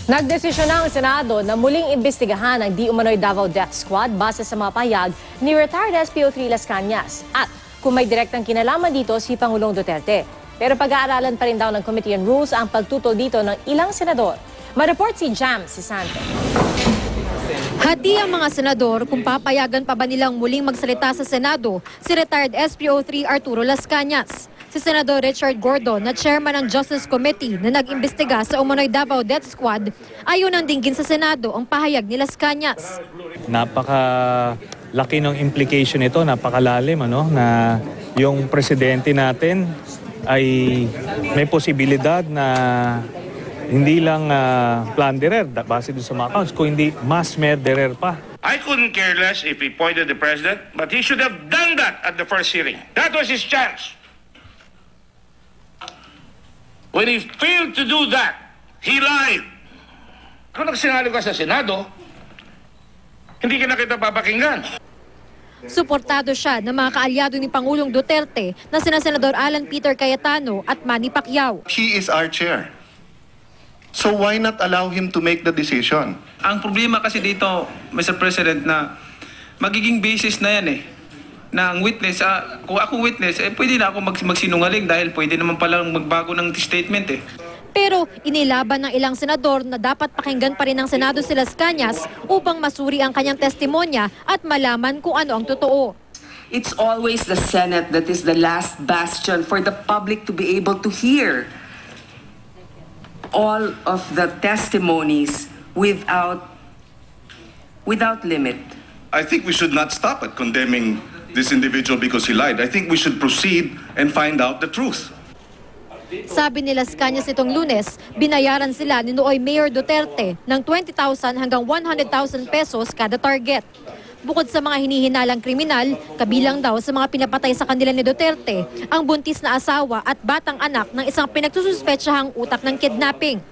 Nagdesisyon na ang Senado na muling imbestigahan ang di umano'y Davao Death Squad base sa mga pahayag ni retired SPO3 Las Cañas at kung may direktang kinalaman dito si Pangulong Duterte. Pero pag-aaralan pa rin daw ng Committee on Rules ang pagtutol dito ng ilang senador. Ma-report si Jam Sisante. Hati ang mga senador kung papayagan pa ba nilang muling magsalita sa Senado si retired SPO3 Arturo Las Cañas. Si Senador Richard Gordon na chairman ng Justice Committee na nag-imbestiga sa umano'y Davao Death Squad, ayaw nang dinggin sa Senado ang pahayag ni Las Cañas. Napakalaki ng implication ito, napakalalim na yung presidente natin ay may posibilidad na hindi lang plunderer, base doon sa mga accounts, kung hindi mass murderer pa. I couldn't care less if he pointed the president, but he should have done that at the first hearing. That was his chance. When he failed to do that, he lied. Kung nagsinalo ka sa Senado, hindi ka na kita papakinggan. Suportado siya ng mga kaalyado ni Pangulong Duterte na sina Senador Alan Peter Cayetano at Manny Pacquiao. He is our chair. So why not allow him to make the decision? Ang problema kasi dito, Mr. President, na magiging basis na yan na ang witness, kung ako witness, pwede na ako magsinungaling dahil pwede naman palang magbago ng statement Pero inilaban ng ilang senador na dapat pakinggan pa rin ng Senado si Las Cañas upang masuri ang kanyang testimonya at malaman kung ano ang totoo. It's always the Senate that is the last bastion for the public to be able to hear all of the testimonies without limit. I think we should not stop at condemning this individual because he lied. I think we should proceed and find out the truth. Sabi ni Las Cañas itong Lunes, binayaran sila ni Nooy Mayor Duterte ng 20,000 hanggang 100,000 pesos kada target. Bukod sa mga hinihinalang kriminal, kabilang daw sa mga pinapatay sa kanila ni Duterte, ang buntis na asawa at batang anak ng isang pinagsususpetsahang utak ng kidnapping.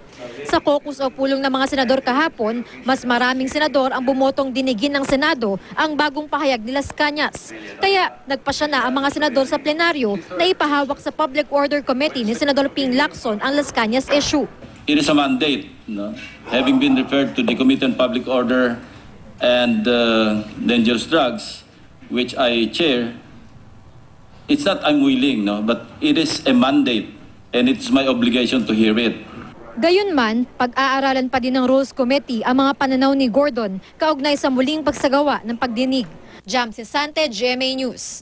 Sa caucus o pulong ng mga senador kahapon, mas maraming senador ang bumotong dinigin ng Senado ang bagong pahayag ni Las Cañas. Kaya nagpasya na ang mga senador sa plenaryo na ipahawak sa Public Order Committee ni Senador Ping Lacson ang Las Cañas issue. It is a mandate, having been referred to the Committee on Public Order and Dangerous Drugs, which I chair. It's not I'm willing, but it is a mandate and it's my obligation to hear it. Gayunman, pag-aaralan pa din ng Rules Committee ang mga pananaw ni Gordon kaugnay sa muling pagsagawa ng pagdinig. Jam Sisante, GMA News.